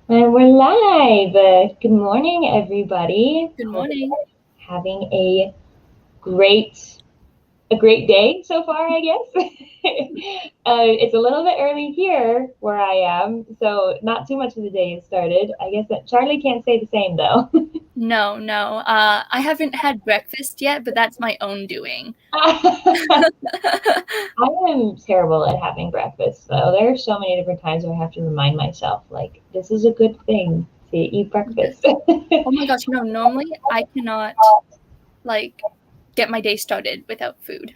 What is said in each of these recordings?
And we're live. Good morning, everybody. Good Hope morning. you're having great, a great day so far, I guess. It's a little bit early here where I am, so not too much of the day has started. I guess that Charlie can't say the same though. No. I haven't had breakfast yet, but that's my own doing. I am terrible at having breakfast, though. There are so many different times where I have to remind myself, like, this is a good thing to eat breakfast. Oh my gosh, no, normally I cannot, like, get my day started without food.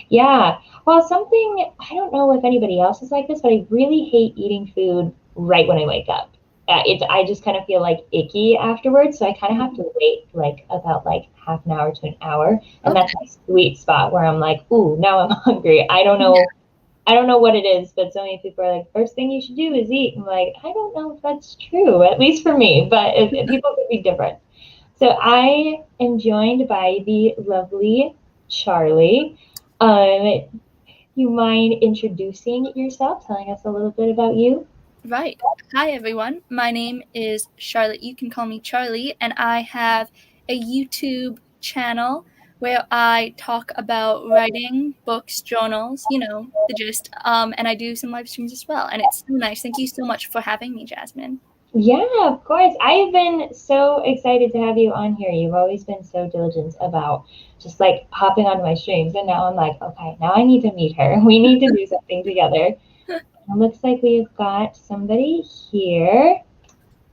Yeah. Well, I don't know if anybody else is like this, but I really hate eating food right when I wake up. I just kind of feel like icky afterwards, so I kind of have to wait like about like half an hour to an hour, and that's Okay. my sweet spot where I'm like, ooh, now I'm hungry. Yeah. I don't know what it is, but so many people are like, first thing you should do is eat. I'm like, I don't know if that's true, at least for me, but people could be different. So I am joined by the lovely Charlie. Um, you mind introducing yourself, telling us a little bit about you? Right. Hi, everyone. My name is Charlotte. You can call me Charlie, and I have a YouTube channel where I talk about writing, books, journals, the gist. And I do some live streams as well. And it's so nice. Thank you so much for having me, Jasmine. Yeah, of course. I've been so excited to have you on here. You've always been so diligent about just like hopping on my streams. And now I'm like, okay, now I need to meet her. We need to do something together. It looks like we've got somebody here.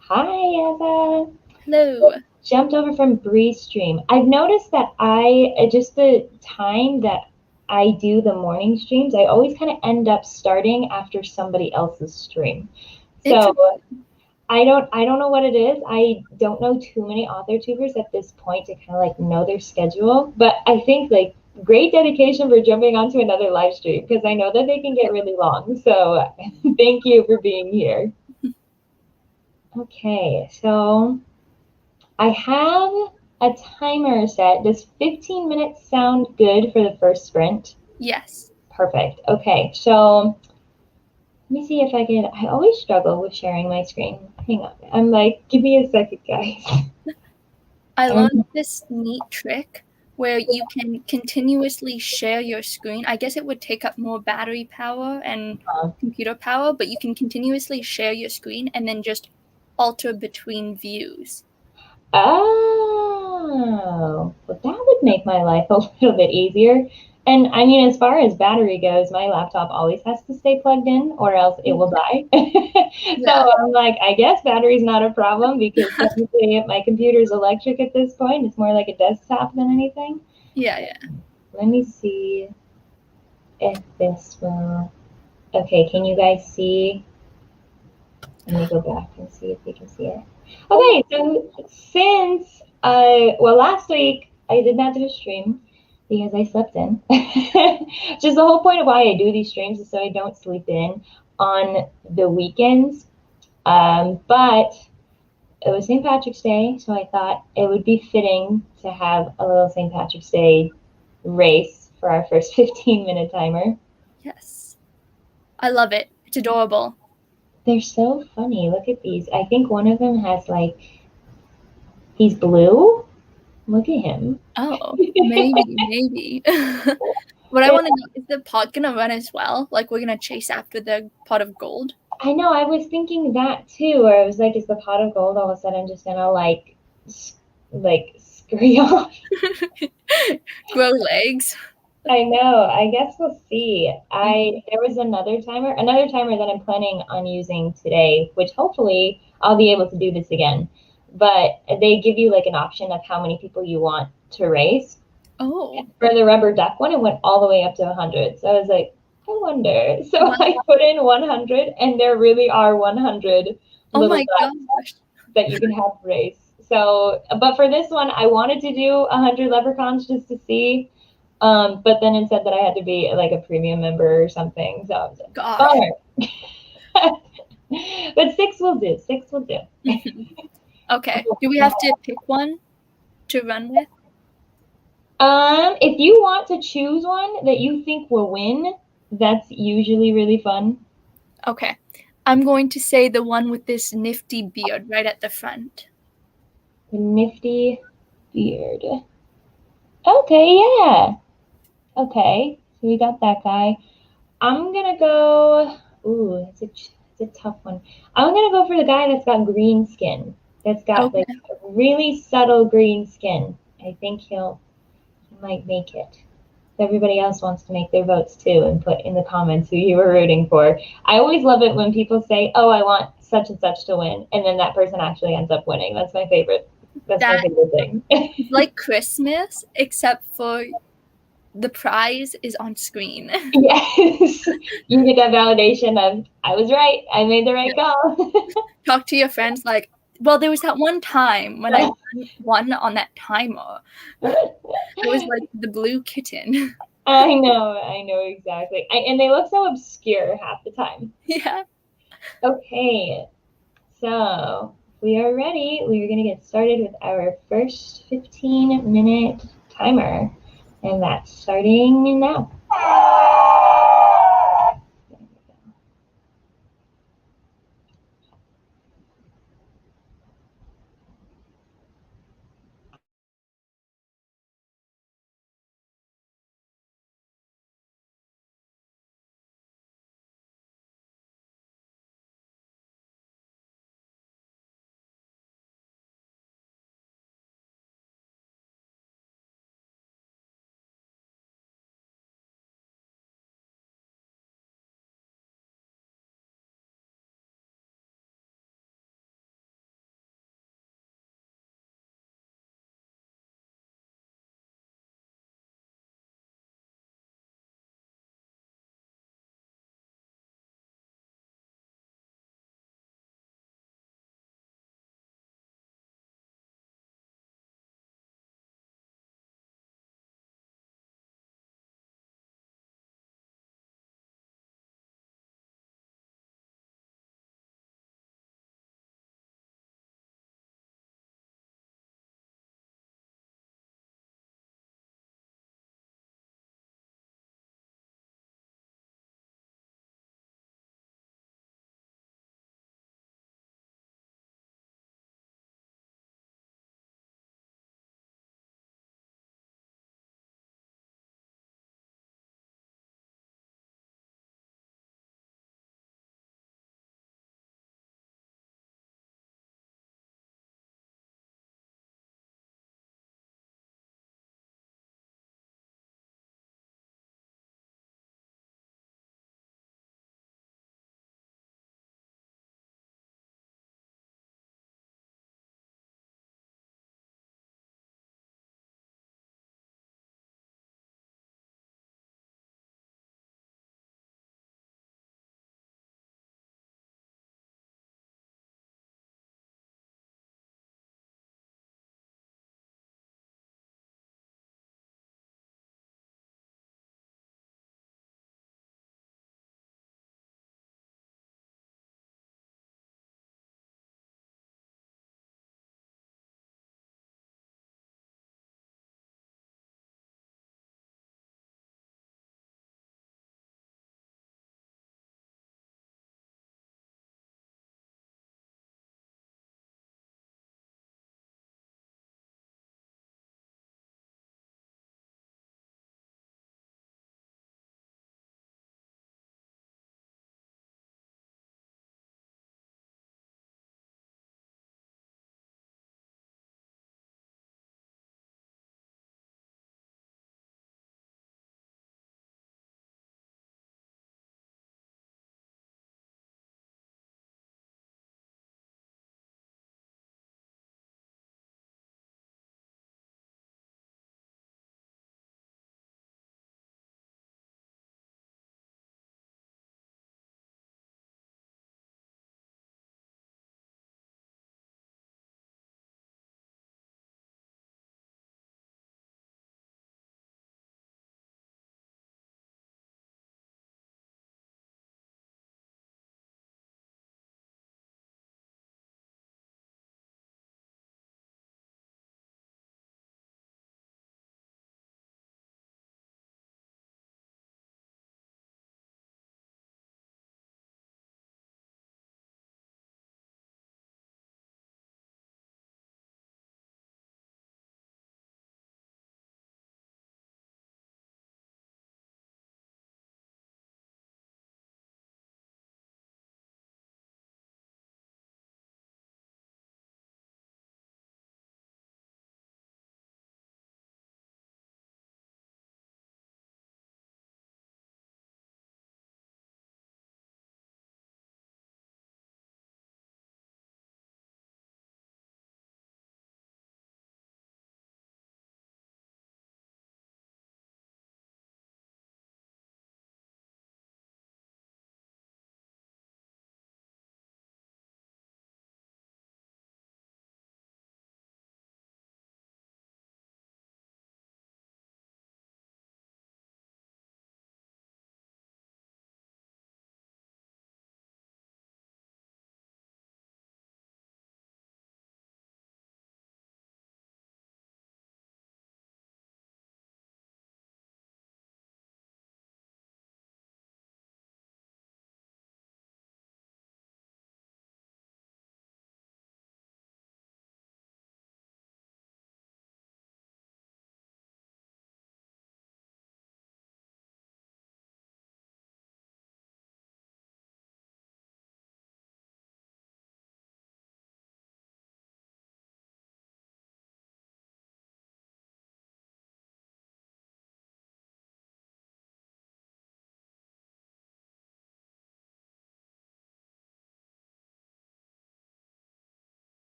Hi, Eva. Hello. Jumped over from Breeze Stream. I've noticed that just the time that I do the morning streams, I always kind of end up starting after somebody else's stream. It's So I don't know what it is. I don't know too many author tubers at this point to kind of like know their schedule, but I think like great dedication for jumping onto another live stream because I know that they can get really long. So thank you for being here. Okay, so I have a timer set. Does 15 minutes sound good for the first sprint? Yes. Perfect. Okay, so let me see if I can. I always struggle with sharing my screen. Hang on. I'm like, give me a second, guys. I learned this neat trick where you can continuously share your screen. I guess it would take up more battery power and computer power, but you can continuously share your screen and then just alter between views. Oh, well, that would make my life a little bit easier. And I mean, as far as battery goes, my laptop always has to stay plugged in or else it will die. Yeah. So I'm like, I guess battery's not a problem because technically my computer's electric at this point. It's more like a desktop than anything. Yeah. Let me see if this will. Okay, can you guys see? Let me go back and see if you can see it. Okay, so since last week I did not do a stream because I slept in. Just the whole point of why I do these streams is so I don't sleep in on the weekends. But it was St. Patrick's Day, so I thought it would be fitting to have a little St. Patrick's Day race for our first 15-minute timer. Yes. I love it. It's adorable. They're so funny. Look at these. I think one of them has like, he's blue. Look at him. Oh, maybe. What I want to know is the pot gonna run as well? Like we're gonna chase after the pot of gold? I know. I was thinking that too. Where I was like, is the pot of gold all of a sudden just gonna like scurry off? Grow legs. I know. I guess we'll see. There was another timer that I'm planning on using today, which hopefully I'll be able to do this again. But they give you like an option of how many people you want to race. Oh. For the rubber duck one, it went all the way up to 100. So I was like, I wonder. So Wow. I put in 100, and there really are 100 Oh little my ducks gosh. that you can have race. So, but for this one, I wanted to do 100 leprechauns just to see. But then it said that I had to be like a premium member or something. So I was like, Gosh. bummer. But six will do. Six will do. Okay. Do we have to pick one to run with? If you want to choose one that you think will win, that's usually really fun. Okay. I'm going to say the one with this nifty beard right at the front. The nifty beard. Okay, yeah. Okay, so we got that guy. I'm gonna go. Ooh, it's a tough one. I'm gonna go for the guy that's got green skin. That's got Okay. like really subtle green skin. I think he might make it. Everybody else wants to make their votes too and put in the comments who you were rooting for. I always love it when people say, "Oh, I want such and such to win," and then that person actually ends up winning. That's my favorite. That's my That favorite thing. is like Christmas, except for the prize is on screen. Yes, you get that validation of I was right. I made the right call. Talk to your friends like, well, there was that one time when I won on that timer. It was like the blue kitten. I know exactly. And they look so obscure half the time. Yeah. Okay, so we are ready. We are going to get started with our first 15-minute timer, and that's starting now.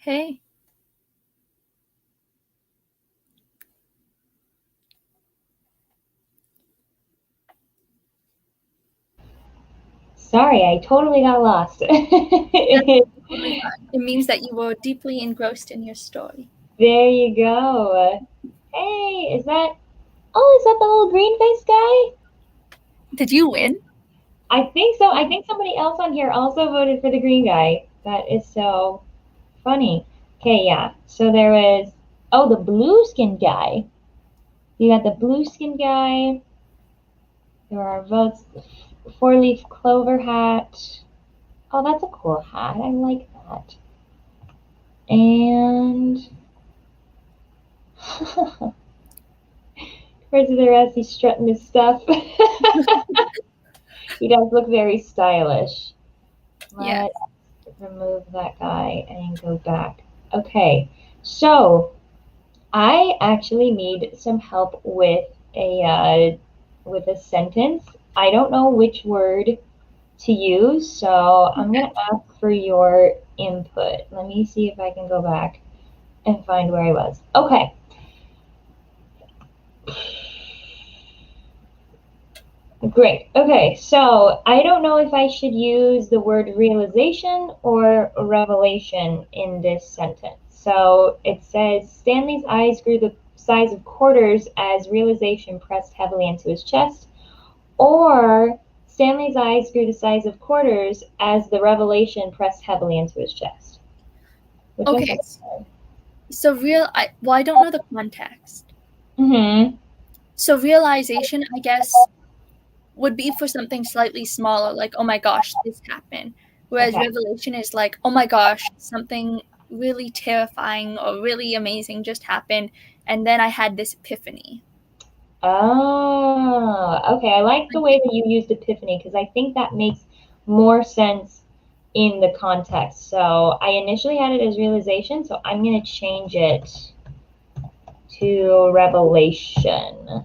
Hey. Sorry, I totally got lost. Totally fine. It means that you were deeply engrossed in your story. There you go. Hey, is that the little green face guy? Did you win? I think so. I think somebody else on here also voted for the green guy. That is so funny. Okay, yeah. So there was, the blue skin guy. You got the blue skin guy. There are votes. Four leaf clover hat. Oh, that's a cool hat. I like that. And compared to the rest, he's strutting his stuff. He does look very stylish. Yeah. Let's remove that guy and go back. Okay, so I actually need some help with a sentence. I don't know which word to use, so I'm gonna ask for your input. Let me see if I can go back and find where I was. Okay. Great. Okay, so I don't know if I should use the word realization or revelation in this sentence. So it says Stanley's eyes grew the size of quarters as realization pressed heavily into his chest, or Stanley's eyes grew the size of quarters as the revelation pressed heavily into his chest. Which Okay. So I don't know the context. Mm-hmm. So realization, I guess, would be for something slightly smaller, like, oh my gosh, this happened. Whereas Okay. revelation is like, oh my gosh, something really terrifying or really amazing just happened. And then I had this epiphany. Oh, okay. I like the way that you used epiphany because I think that makes more sense in the context. So I initially had it as realization, so I'm going to change it to revelation.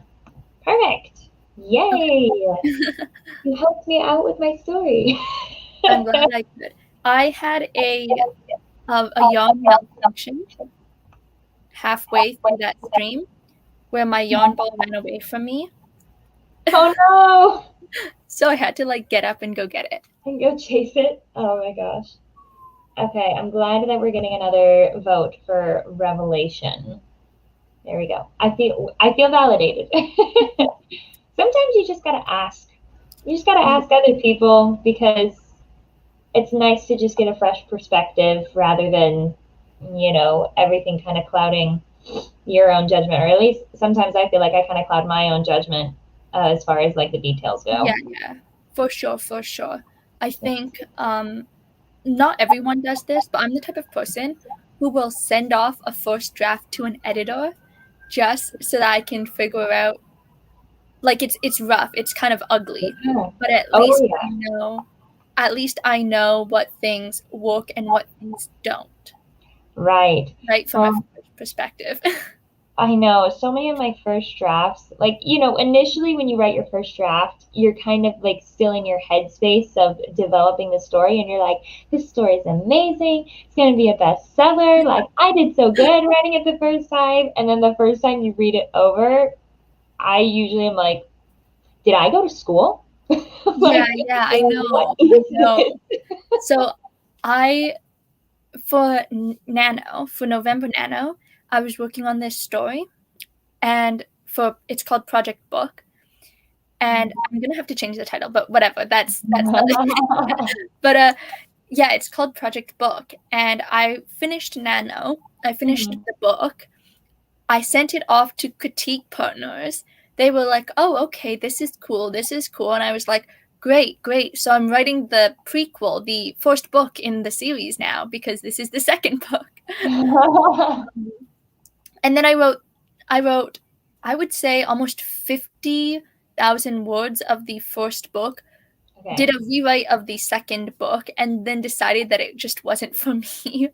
Perfect. Yay. You helped me out with my story. I'm glad I could. I had a yawn malfunction halfway through that stream where my yawn ball ran away from me. Oh no. So I had to like get up and go get it. And go chase it. Oh my gosh. Okay, I'm glad that we're getting another vote for revelation. There we go. I feel validated. Sometimes you just gotta ask. You just gotta ask other people because it's nice to just get a fresh perspective rather than, everything kind of clouding your own judgment. Or at least sometimes I feel like I kind of cloud my own judgment as far as like the details go. Yeah, for sure, for sure. I think not everyone does this, but I'm the type of person who will send off a first draft to an editor just so that I can figure out, like, it's rough, it's kind of ugly, Yeah. but at Oh least yeah. I know what things work and what things don't, Right. right, from a perspective. I know so many of my first drafts, like, initially when you write your first draft, you're kind of like still in your headspace of developing the story, and you're like, this story is amazing. It's going to be a bestseller. Like, I did so good writing it the first time. And then the first time you read it over, I usually am like, did I go to school? Yeah, Like, I what know, is I know. So I for November Nano, I was working on this story, and it's called Project Book, and I'm gonna have to change the title, but whatever. That's not this? but yeah, it's called Project Book, and I finished Nano. I finished the book. I sent it off to critique partners. They were like, "Oh, okay, this is cool. This is cool," and I was like, "Great, great." So I'm writing the prequel, the first book in the series now because this is the second book. And then I wrote, I would say almost 50,000 words of the first book, Okay. did a rewrite of the second book, and then decided that it just wasn't for me.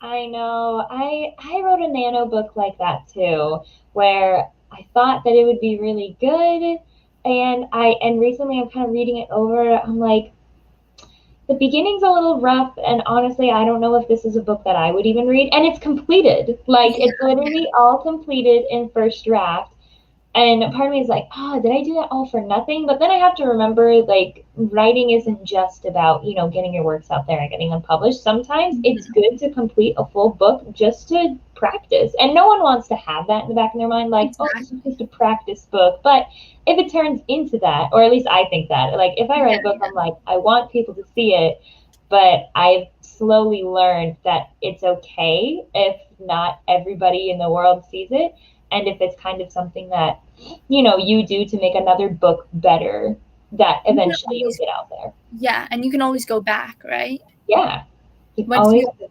I know. I wrote a nano book like that too, where I thought that it would be really good, and recently I'm kind of reading it over. I'm like, the beginning's a little rough, and honestly, I don't know if this is a book that I would even read. And it's completed. Like, Yeah. it's literally all completed in first draft. And part of me is like, oh, did I do that all for nothing? But then I have to remember, like, writing isn't just about, getting your works out there and getting them published. Sometimes it's Mhm. good to complete a full book just to practice. And no one wants to have that in the back of their mind, like, oh, this is Exactly. just a practice book. But if it turns into that, or at least I think that, like, if I write Yeah. a book, I'm like, I want people to see it, but I've slowly learned that it's okay if not everybody in the world sees it. And if it's kind of something that, you do to make another book better, that You can eventually you'll always, get out there. yeah, and you can always go back, right? Yeah. You Once always. you,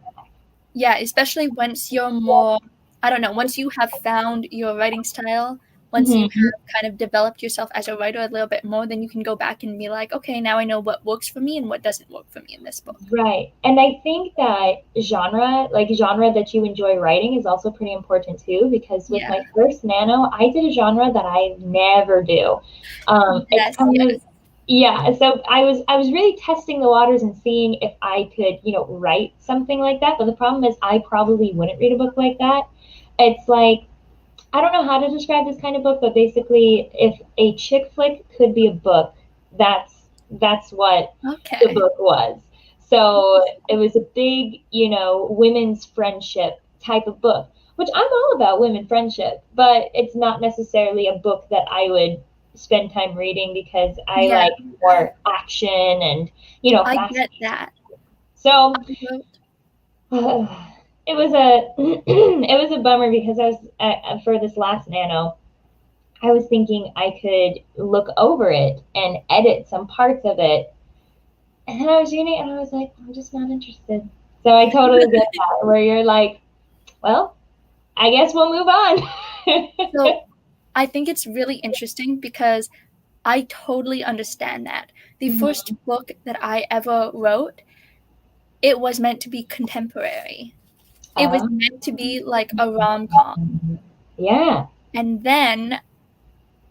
yeah, especially once you're more, I don't know, once you have found your writing style, once you Mhm. have kind of developed yourself as a writer a little bit more, then you can go back and be like, okay, now I know what works for me and what doesn't work for me in this book. Right. And I think that genre that you enjoy writing is also pretty important too, because with Yeah. my first nano, I did a genre that I never do. It's Yes, kind of, yes. yeah, so I was really testing the waters and seeing if I could, write something like that. But the problem is I probably wouldn't read a book like that. It's like I don't know how to describe this kind of book, but basically, if a chick flick could be a book, that's what the Okay. book was. So it was a big, women's friendship type of book, which I'm all about women friendship, but it's not necessarily a book that I would spend time reading because I Yeah, like more action and, I fast get paced. that. So I wrote, it was a it was a bummer because I was for this last nano, I was thinking I could look over it and edit some parts of it. And then I was reading it and I was like, I'm just not interested. So I totally get that, where you're like, well, I guess we'll move on. so I think it's really interesting because I totally understand that. The first Mhm. book that I ever wrote, it was meant to be contemporary. It was Um, meant to be like a rom-com. yeah. And then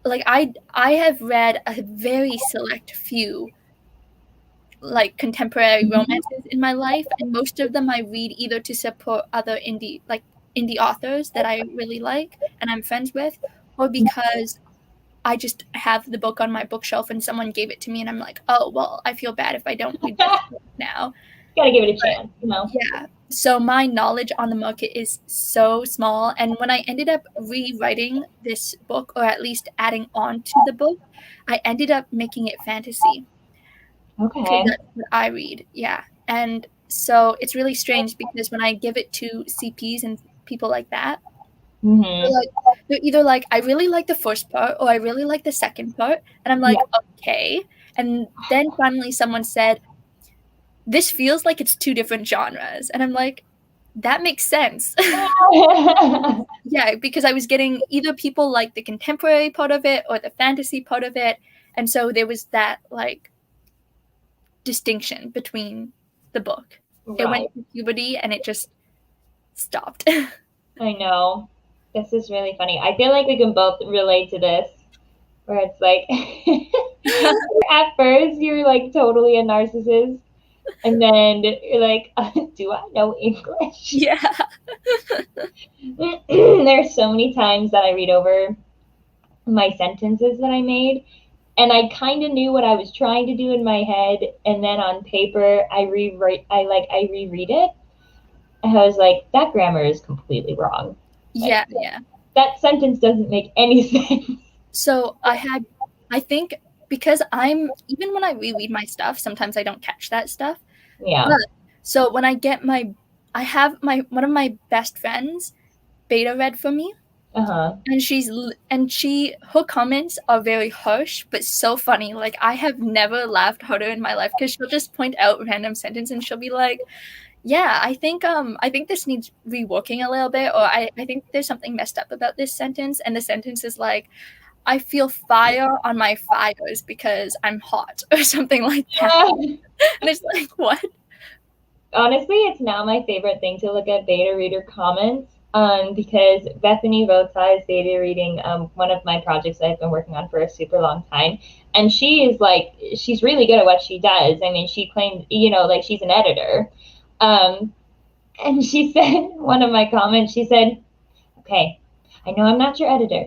like I have read a very select few like contemporary romances in my life, and most of them I read either to support other indie authors that I really like and I'm friends with, or because I just have the book on my bookshelf and someone gave it to me and I'm like, oh well, I feel bad if I don't read this book now. Gotta give it a But chance. yeah, so my knowledge on the market is so small, and when I ended up rewriting this book, or at least adding on to the book, I ended up making it fantasy because Okay. that's what I read. Yeah. And so it's really strange because when I give it to CPs and people like that, they're Hmm. like, they're either like, I really like the first part or I really like the second part. And I'm Yeah. like, okay. And then finally someone said, this feels like it's two different genres. And I'm like, that makes sense. Yeah, because I was getting either people like the contemporary part of it or the fantasy part of it. And so there was that like distinction between the book. It went Right. to puberty and it just stopped. I know. This is really funny. I feel like we can both relate to this, where it's like at first you're like totally a narcissist, and then you're like, do I know English? Yeah. There's so many times that I read over my sentences that I made, and I kind of knew what I was trying to do in my head, and then on paper I reread it, and I was like, that grammar is completely wrong. Like, Yeah, yeah. that sentence doesn't make any sense. So I think because even when I reread my stuff, sometimes I don't catch that stuff. Yeah. But so when I have one of my best friends beta read for me, Uh-huh. and her comments are very harsh but so funny. Like I have never laughed harder in my life because she'll just point out random sentence and she'll be like, yeah, I think this needs reworking a little bit, or I think there's something messed up about this sentence. And the sentence is like, I feel fire on my fires because I'm hot or something like that. And it's like, what? Honestly, it's now my favorite thing to look at beta reader comments. because Bethany Rhodes is data reading one of my projects that I've been working on for a super long time. And she is like, she's really good at what she does. I mean, she claims, you know, like she's an editor. And she said, one of my comments, she said, okay, I know I'm not your editor,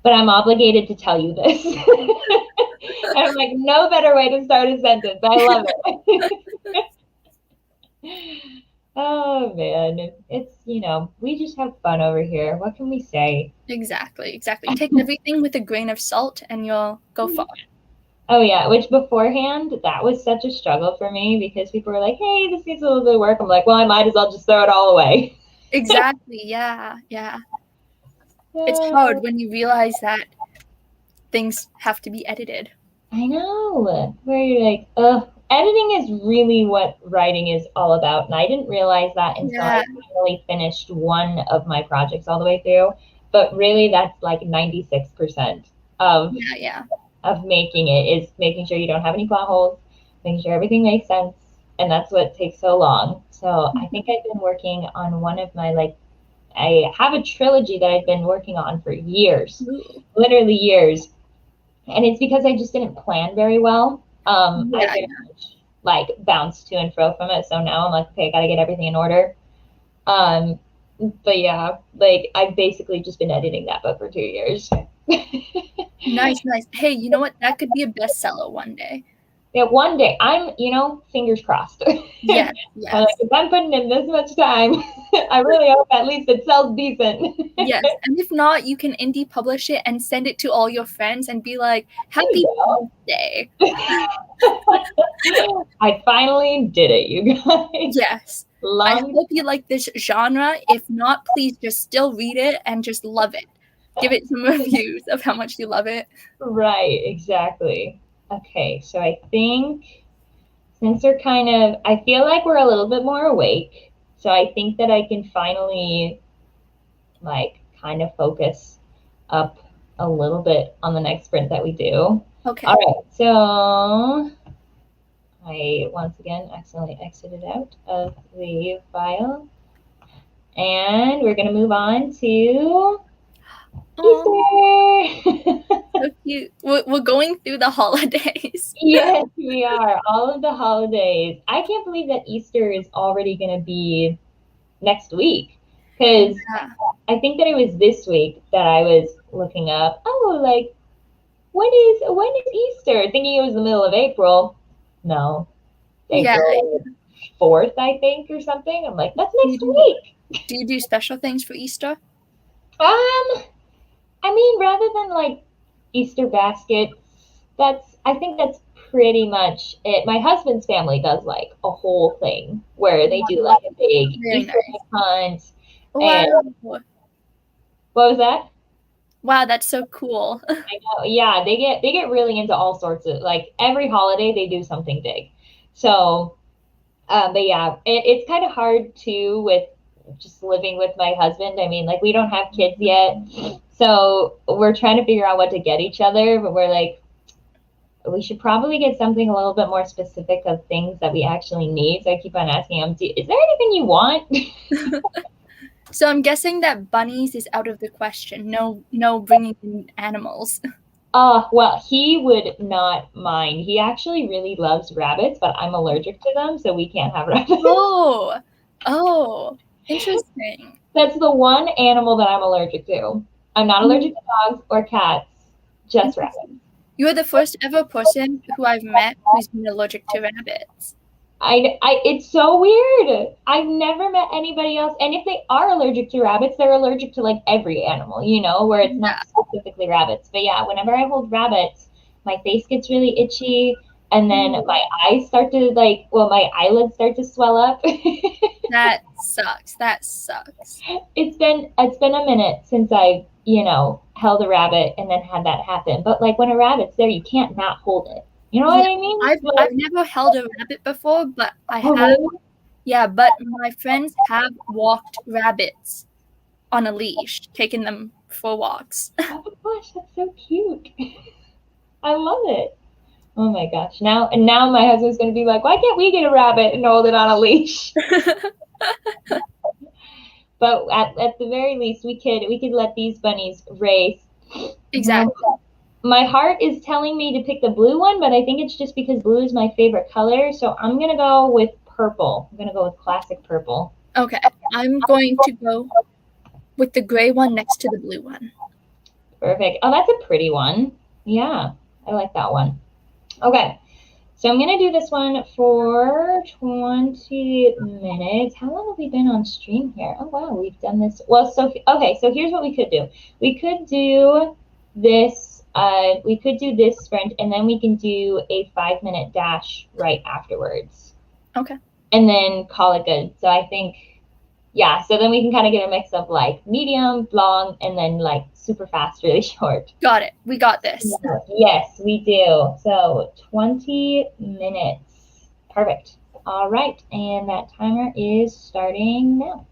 but I'm obligated to tell you this. And I'm like, no better way to start a sentence. I love it. Oh man, it's, you know, we just have fun over here. What can we say? Exactly. Take everything with a grain of salt and you'll go far. Oh yeah, which beforehand, that was such a struggle for me because people were like, hey, this needs a little bit of work. I'm like, well, I might as well just throw it all away. Exactly. Yeah. It's hard when you realize that things have to be edited. I know. Where you're like, editing is really what writing is all about. And I didn't realize that until I finally finished one of my projects all the way through. But really, that's like 96% of making it is making sure you don't have any plot holes, making sure everything makes sense. And that's what takes so long. So I think I've been working on one of my, like, I have a trilogy that I've been working on for years, literally years. And it's because I just didn't plan very well. I very much like bounced to and fro from it. So now I'm like, okay, I got to get everything in order. But yeah, like I've basically just been editing that book for 2 years. Nice. Hey, you know what? That could be a bestseller one day. Yeah, one day. I'm, you know, fingers crossed. Yes. If I'm putting in this much time, I really hope at least it sells decent. Yes, and if not, you can indie publish it and send it to all your friends and be like, happy birthday. I finally did it, you guys. Yes. I hope you like this genre. If not, please just still read it and just love it. Give it some reviews of how much you love it. Right, exactly. Okay, so I think since we're kind of, I feel like we're a little bit more awake. So I think that I can finally, like, kind of focus up a little bit on the next sprint that we do. Okay. All right, so I once again accidentally exited out of the file. And we're going to move on to Easter. So cute. We're going through the holidays. Yes, we are. All of the holidays. I can't believe that Easter is already going to be next week. Because I think that it was this week that I was looking up, like, when is Easter? Thinking it was the middle of April. No. April 4th, I think, or something. I'm like, that's next week. Do you do special things for Easter? I mean, rather than like Easter baskets, I think that's pretty much it. My husband's family does like a whole thing where they do like a big Easter egg hunt. And what was that? Wow, that's so cool. I know. Yeah, they get really into all sorts of, like, every holiday they do something big. So, but yeah, it's kind of hard too with just living with my husband. I mean, like, we don't have kids yet, so we're trying to figure out what to get each other, but we're like, we should probably get something a little bit more specific of things that we actually need. So I keep on asking him, is there anything you want? So I'm guessing that bunnies is out of the question. No bringing in animals. Well, he would not mind. He actually really loves rabbits, but I'm allergic to them, so we can't have rabbits. Oh, interesting. That's the one animal that I'm allergic to. I'm not allergic to dogs or cats, just rabbits. You are the first ever person who I've met who's been allergic to rabbits. It's so weird. I've never met anybody else. And if they are allergic to rabbits, they're allergic to like every animal, you know, where it's not specifically rabbits. But yeah, whenever I hold rabbits, my face gets really itchy. And then my eyes start to my eyelids start to swell up. That sucks. It's been a minute since I, held a rabbit and then had that happen. But like when a rabbit's there, you can't not hold it. You know what I mean? I've never held a rabbit before, but I have. Really? Yeah, but my friends have walked rabbits on a leash, taken them for walks. Oh my gosh, that's so cute. I love it. Oh my gosh. Now my husband's going to be like, why can't we get a rabbit and hold it on a leash? But at the very least, we could let these bunnies race. Exactly. My heart is telling me to pick the blue one, but I think it's just because blue is my favorite color. So I'm gonna go with purple. I'm gonna go with classic purple. Okay. I'm going to go with the gray one next to the blue one. Perfect. Oh, that's a pretty one. Yeah, I like that one. Okay, so I'm gonna do this one for 20 minutes. How long have we been on stream here? Oh wow, we've done this. Well, so okay, so here's what we could do. We could do this. We could do this sprint, and then we can do a 5-minute dash right afterwards, Okay. and then call it good. So I think, yeah. So then we can kind of get a mix of like medium, long, and then like super fast, really short. Got it. We got this. Yes, we do. So 20 minutes. Perfect. All right. And that timer is starting now.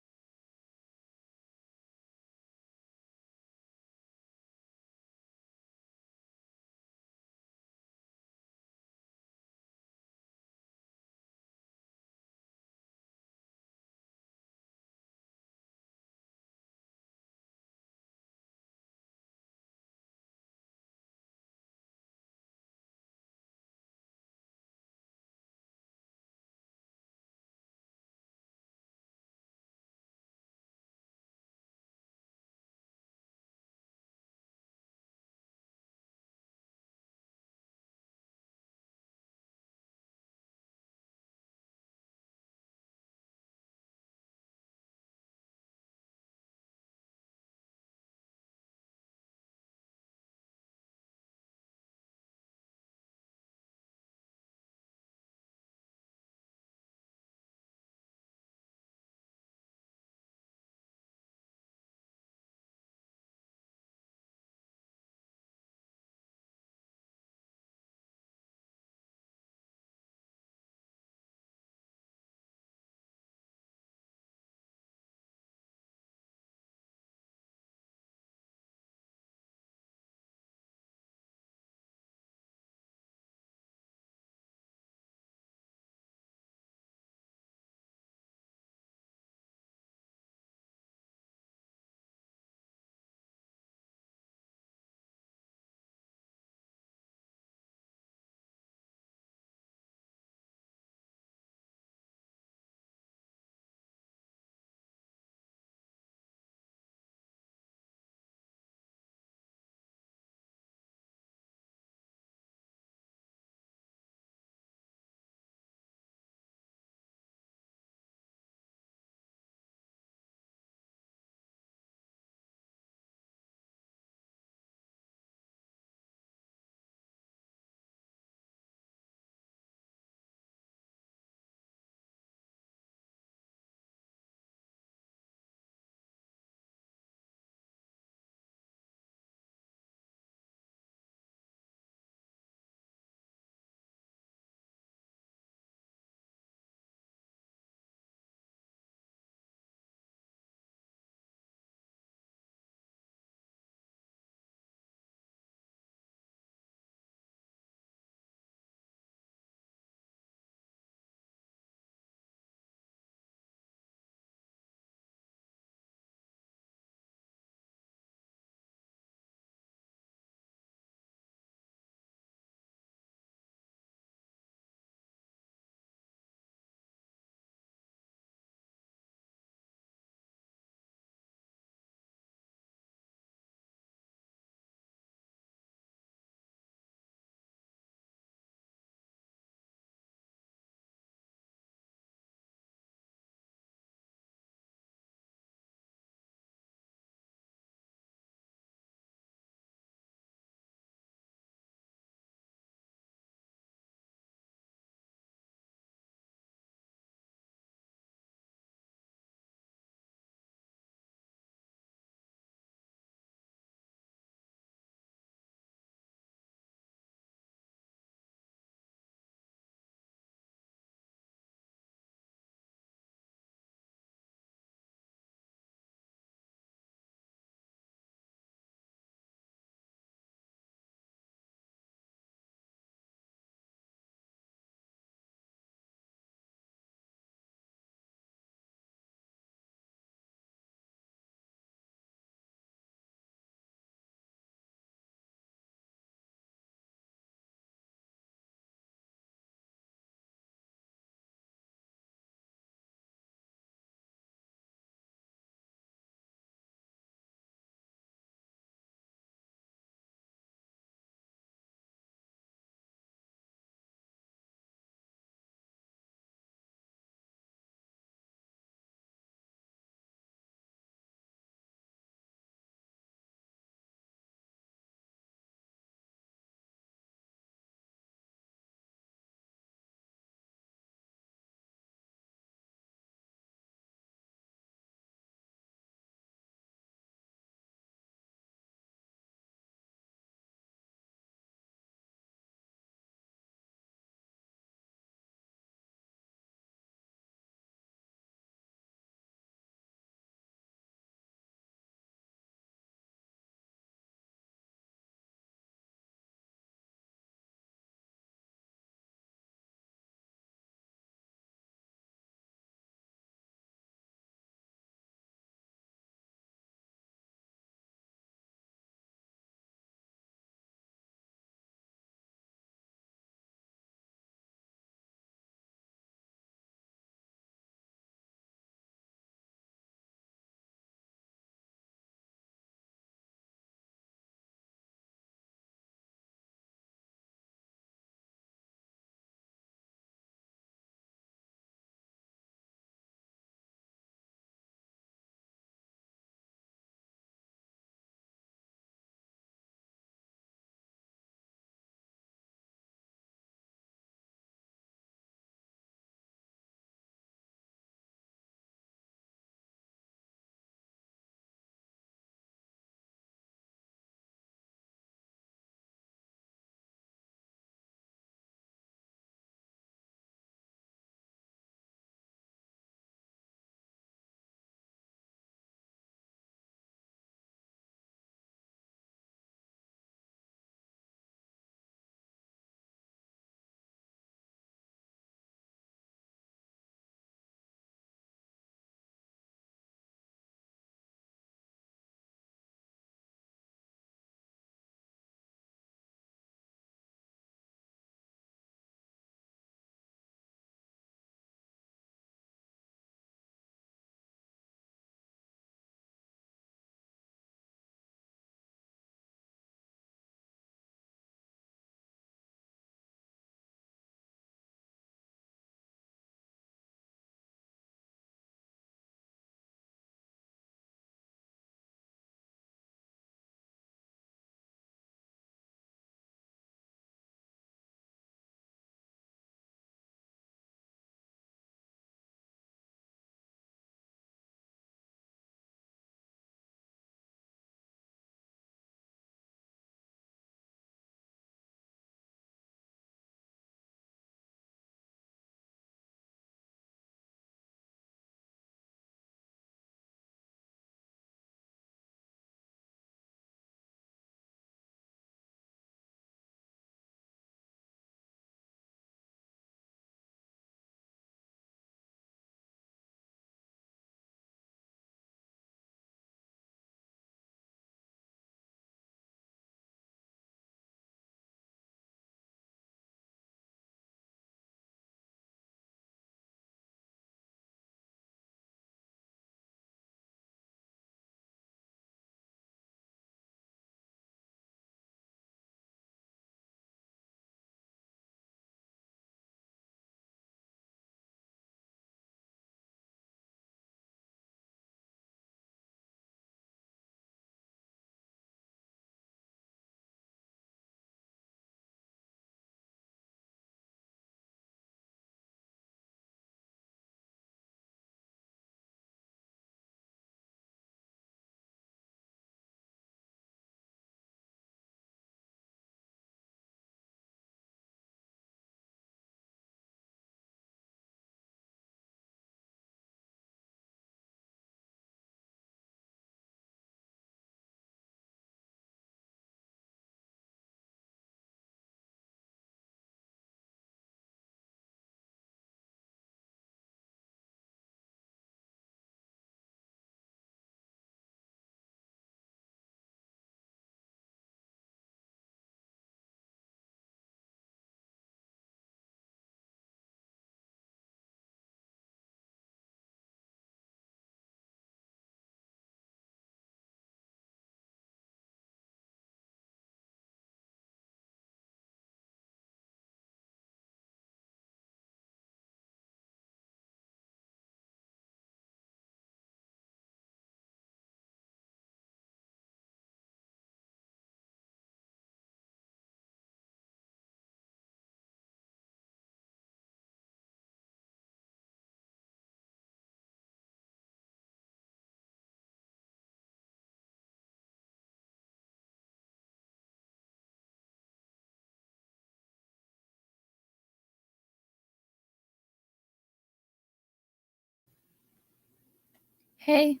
Hey.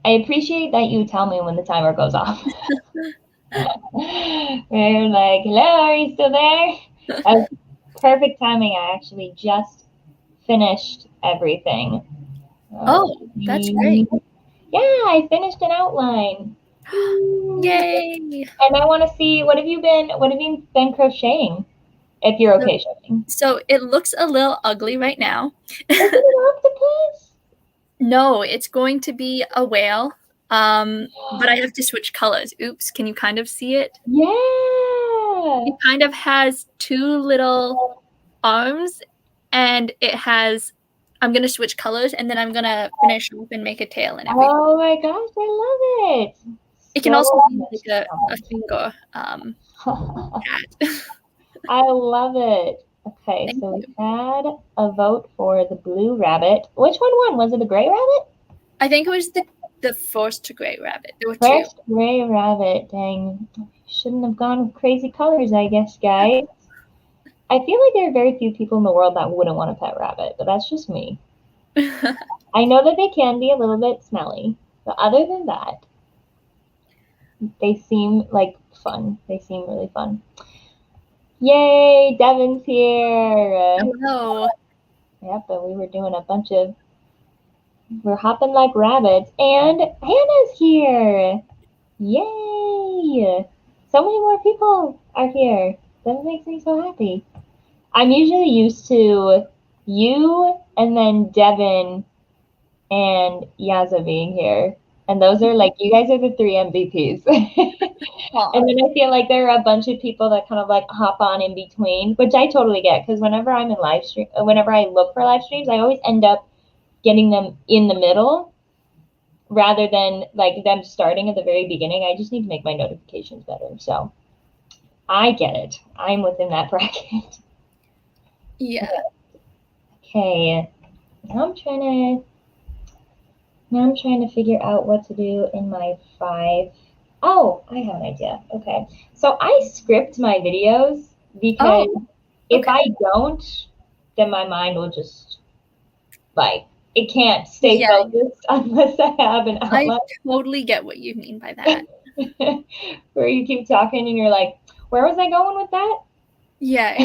I appreciate that you tell me when the timer goes off. We're like, hello, are you still there? That was perfect timing. I actually just finished everything. Oh, that's great. Yeah, I finished an outline. Yay! And I want to see what have you been crocheting? If you're okay showing. So it looks a little ugly right now. Is it an octopus? No, it's going to be a whale. But I have to switch colors. Oops, can you kind of see it? Yeah. It kind of has two little arms, and it has. I'm gonna switch colors, and then I'm gonna finish off and make a tail and everything. Oh my gosh, I love it. It can also be like a finger cat. I love it. Okay, Thank so you. we had a vote for the blue rabbit. Which one won? Was it the gray rabbit? I think it was the first gray rabbit. There were two. First gray rabbit. Dang. Shouldn't have gone with crazy colors, I guess, guys. I feel like there are very few people in the world that wouldn't want a pet rabbit, but that's just me. I know that they can be a little bit smelly, but other than that, they seem like fun. They seem really fun. Yay, Devin's here. Hello. Yep, and we were doing a bunch of, we're hopping like rabbits, and Hannah's here. Yay! So many more people are here. That makes me so happy. I'm usually used to you and then Devin and Yaza being here. And those are like, you guys are the three MVPs. And then I feel like there are a bunch of people that kind of like hop on in between, which I totally get because whenever I'm in live stream, whenever I look for live streams, I always end up getting them in the middle rather than like them starting at the very beginning. I just need to make my notifications better. So I get it. I'm within that bracket. Yeah. Okay. Now I'm trying to figure out what to do in my 5. Oh, I have an idea. Okay. So I script my videos because if I don't, then my mind will just like it can't stay focused unless I have an outline. I totally get what you mean by that. Where you keep talking and you're like, where was I going with that? Yeah.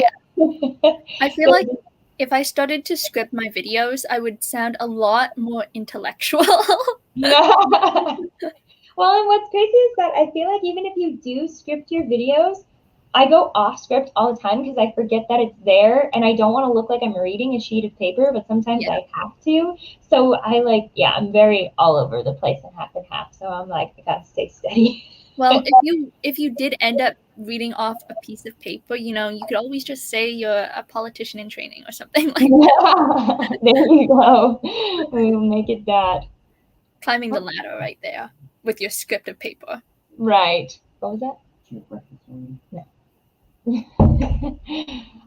I feel like if I started to script my videos, I would sound a lot more intellectual. Well, and what's crazy is that I feel like even if you do script your videos, I go off script all the time because I forget that it's there and I don't want to look like I'm reading a sheet of paper, but sometimes I have to. So I'm very all over the place and half. So I'm like, I gotta stay steady. Well, if you did end up reading off a piece of paper, you could always just say you're a politician in training or something like that. There you go. We'll make it that. Climbing the ladder right there with your script of paper. Right. What was that? No.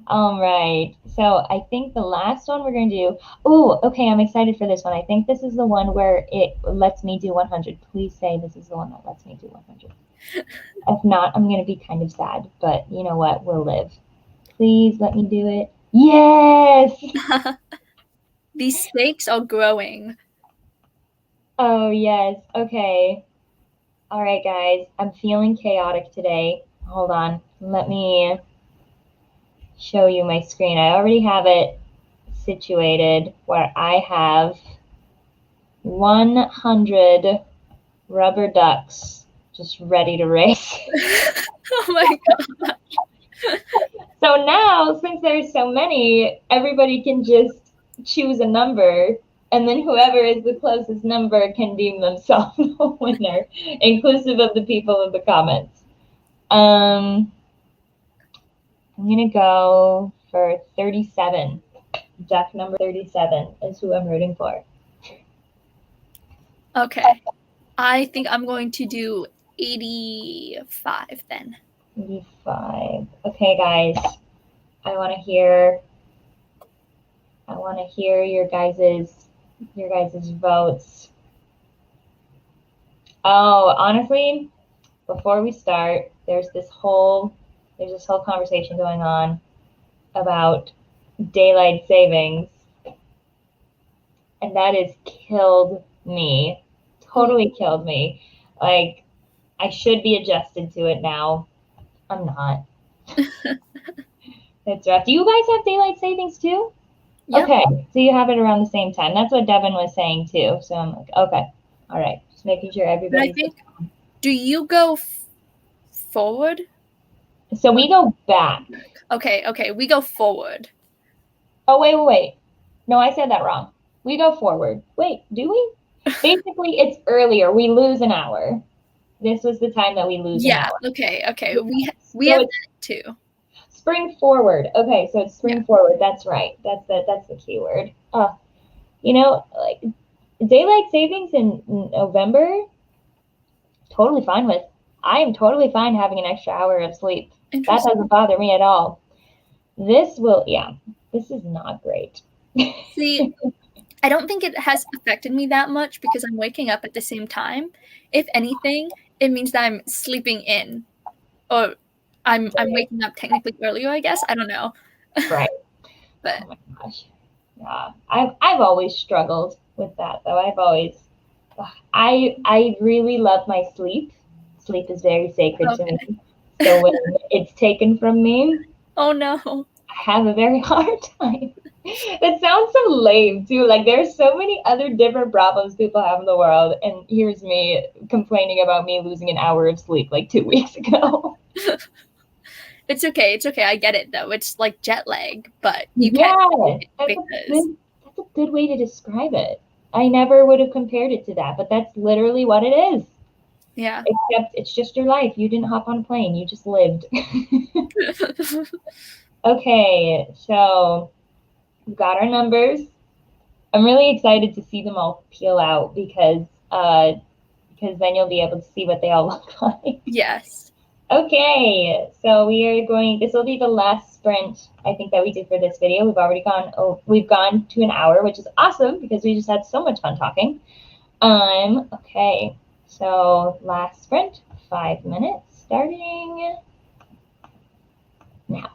All right. So I think the last one we're going to do. Oh, okay. I'm excited for this one. I think this is the one where it lets me do 100. Please say this is the one that lets me do 100. If not, I'm going to be kind of sad. But you know what? We'll live. Please let me do it. Yes! These stakes are growing. Oh, yes. Okay. All right, guys. I'm feeling chaotic today. Hold on. Let me show you my screen. I already have it situated where I have 100 rubber ducks just ready to race. Oh my god. So now, since there's so many, everybody can just choose a number, and then whoever is the closest number can deem themselves the winner, inclusive of the people in the comments. I'm going to go for 37. Duck number 37 is who I'm rooting for. Okay. I think I'm going to do 85 then. 85. Okay, guys. I want to hear your guys's votes. Oh, honestly, before we start, there's this whole conversation going on about daylight savings, and that has killed me. Totally killed me. Like, I should be adjusted to it now. I'm not. It's rough. Do you guys have daylight savings too? Yep. Okay, so you have it around the same time. That's what Devin was saying too. So I'm like, okay, all right, just making sure But I everybody's. think, do you go forward? So we go back. Okay, we go forward. Oh, wait. No, I said that wrong. We go forward. Wait, do we? Basically, it's earlier. We lose an hour. This was the time that we lose an Yeah, hour. okay. Yeah. We So have it's that too. spring forward. Okay, so it's spring forward. That's right. That's the key word. Like daylight savings in November, totally fine with. I am totally fine having an extra hour of sleep. That doesn't bother me at all. This is not great. See, I don't think it has affected me that much because I'm waking up at the same time. If anything, it means that I'm sleeping in, or I'm waking up technically earlier, I guess. I don't know. Right. But Oh my gosh. Yeah. I've always struggled with that though. I really love my sleep. Sleep is very sacred to me. So when it's taken from me, oh no. I have a very hard time. That sounds so lame too. Like there's so many other different problems people have in the world, and here's me complaining about me losing an hour of sleep like 2 weeks ago. It's okay. I get it though. It's like jet lag, but you Yeah, can't that's because a good way to describe it. I never would have compared it to that, but that's literally what it is. yeah. Except it's just your life. You didn't hop on a plane. You just lived. Okay, so we've got our numbers. I'm really excited to see them all peel out because then you'll be able to see what they all look like. Yes. Okay, so this will be the last sprint I think that we did for this video. We've gone to an hour, which is awesome because we just had so much fun talking. Okay, so last sprint, 5 minutes, starting now.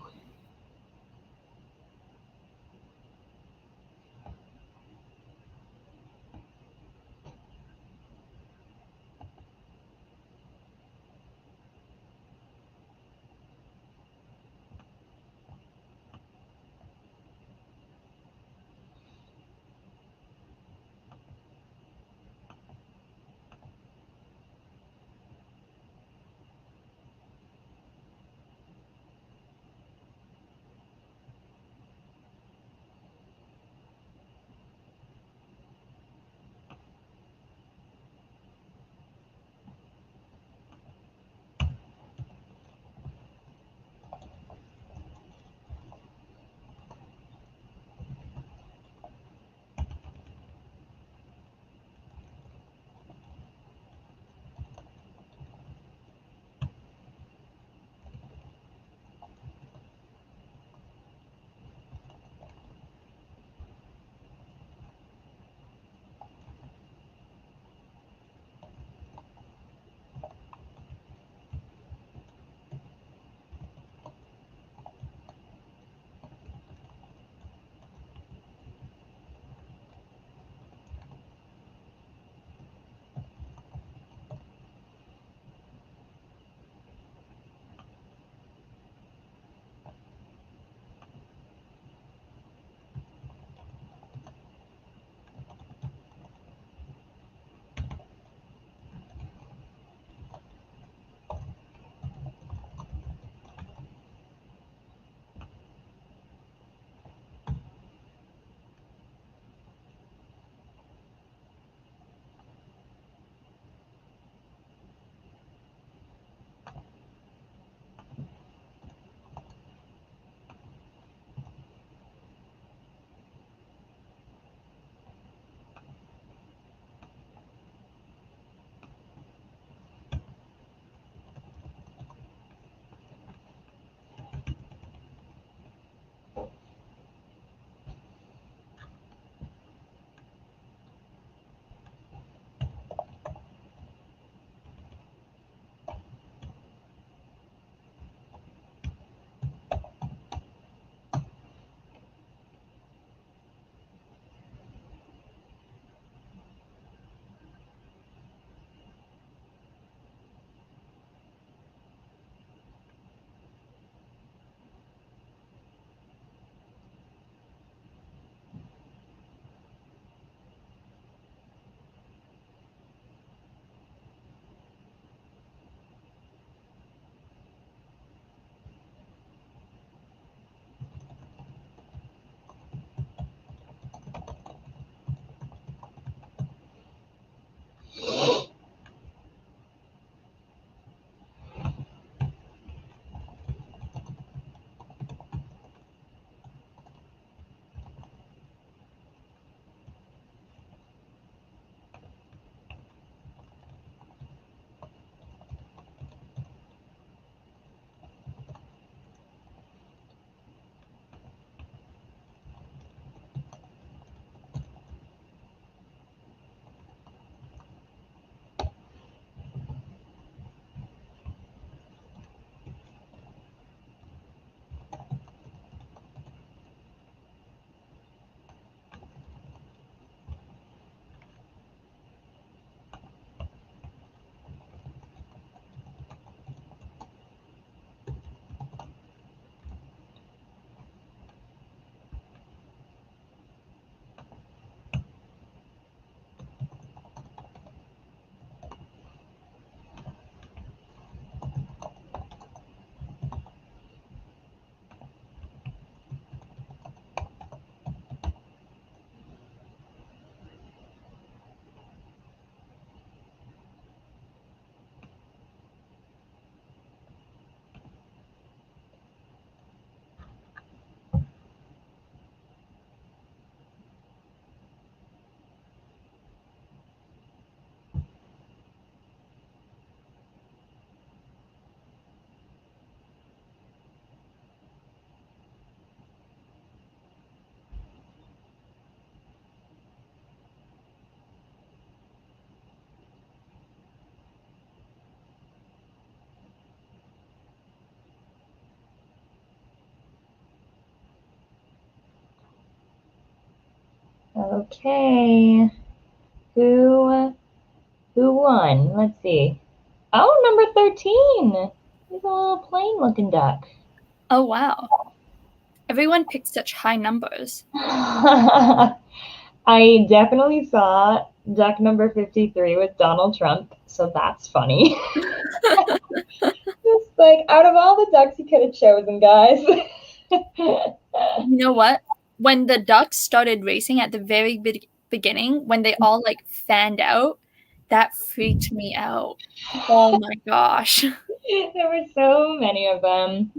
Okay. Who won? Let's see. Oh, number 13. He's a little plain looking duck. Oh, wow. Everyone picked such high numbers. I definitely saw duck number 53 with Donald Trump, so that's funny. It's like, out of all the ducks you could have chosen, guys. You know what? When the ducks started racing at the very beginning, when they all like fanned out, that freaked me out. Oh my gosh. There were so many of them.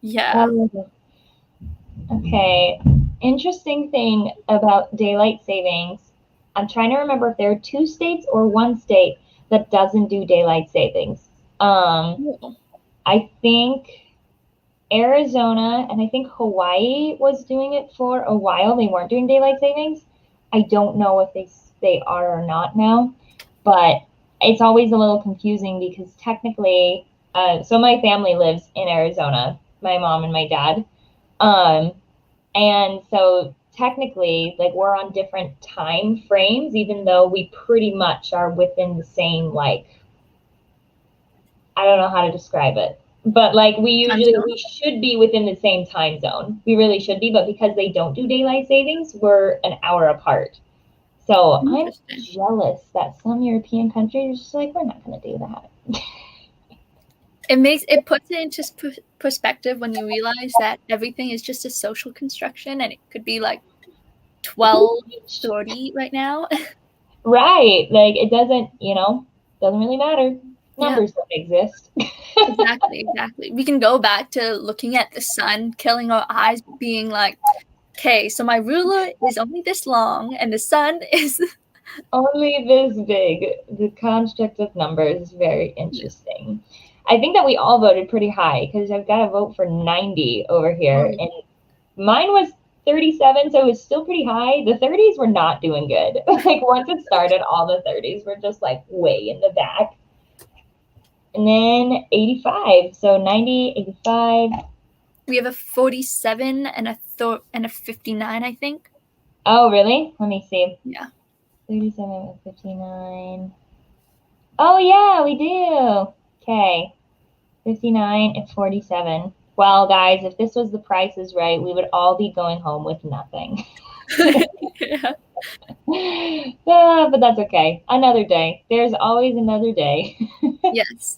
Yeah. Okay. Interesting thing about daylight savings. I'm trying to remember if there are 2 states or 1 state that doesn't do daylight savings. Cool. I think Arizona and I think Hawaii was doing it for a while. They weren't doing daylight savings. I don't know if they are or not now, but it's always a little confusing because technically, so my family lives in Arizona, my mom and my dad, and so technically, like we're on different time frames, even though we pretty much are within the same like I don't know how to describe it. But like we should be within the same time zone. We really should be, but because they don't do daylight savings, we're an hour apart. So I'm jealous that some European countries are just like, we're not gonna do that. It puts it into perspective when you realize that everything is just a social construction and it could be like 12:30 right now. Right. Like it doesn't really matter. Numbers don't exist. Exactly. We can go back to looking at the sun, killing our eyes, being like, okay, so my ruler is only this long and the sun is only this big. The construct of numbers is very interesting. I think that we all voted pretty high because I've got to vote for 90 over here. And mine was 37, so it was still pretty high. The 30s were not doing good. Like once it started, all the 30s were just like way in the back. And then 85. So 90, 85. We have a 47 and a 59, I think. Oh, really? Let me see. Yeah. 37 and 59. Oh, yeah, we do. Okay. 59 and 47. Well, guys, if this was The Price is Right, we would all be going home with nothing. Yeah. But that's okay. Another day. There's always another day. Yes.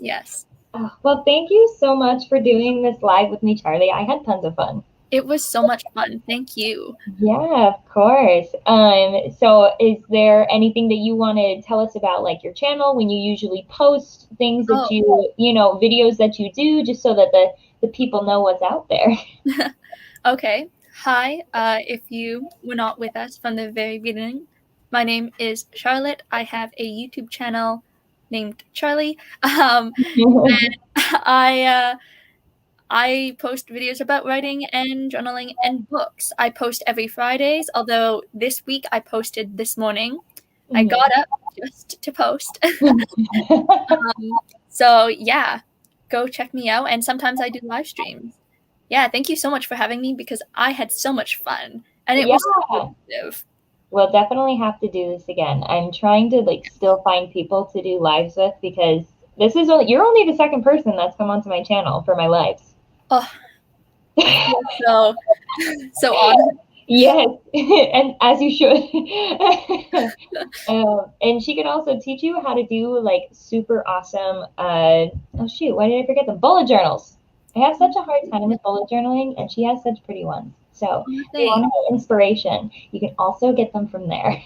Well, thank you so much for doing this live with me, Charlie. I had tons of fun. It was so much fun. Thank you. Yeah, of course. So is there anything that you want to tell us about, like your channel, when you usually post things that videos that you do, just so that the people know what's out there? Okay. Hi. If you were not with us from the very beginning, my name is Charlotte. I have a YouTube channel named Charlie. And I post videos about writing and journaling and books. I post every Fridays, although this week I posted this morning. I got up just to post. So yeah, go check me out. And sometimes I do live streams. Yeah, thank you so much for having me because I had so much fun and it was so productive. We'll definitely have to do this again. I'm trying to still find people to do lives with because you're only the second person that's come onto my channel for my lives. Oh, I feel so honored. Yes, and as you should. And she could also teach you how to do super awesome. Oh shoot, why did I forget them? Bullet journals. I have such a hard time with bullet journaling, and she has such pretty ones. So if you want to have inspiration, you can also get them from there.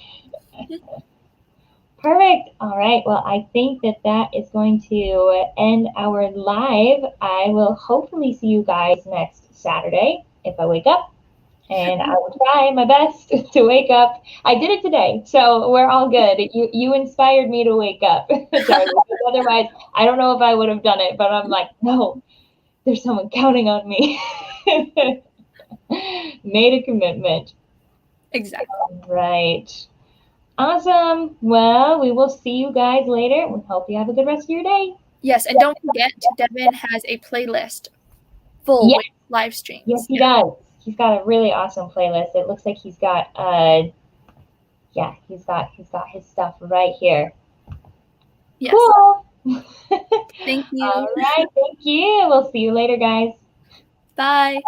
Perfect. All right. Well, I think that is going to end our live. I will hopefully see you guys next Saturday if I wake up. And I will try my best to wake up. I did it today, so we're all good. You inspired me to wake up, Charlie. Otherwise, I don't know if I would have done it. But I'm like, no, there's someone counting on me. Made a commitment. Exactly. Right. Awesome. Well, we will see you guys later. We hope you have a good rest of your day. Yes, and don't forget, Devin has a playlist full with live streams. Yes, he does. He's got a really awesome playlist. It looks like he's got Yeah, he's got his stuff right here. Yes. Cool. Thank you. All right, thank you. We'll see you later, guys. Bye.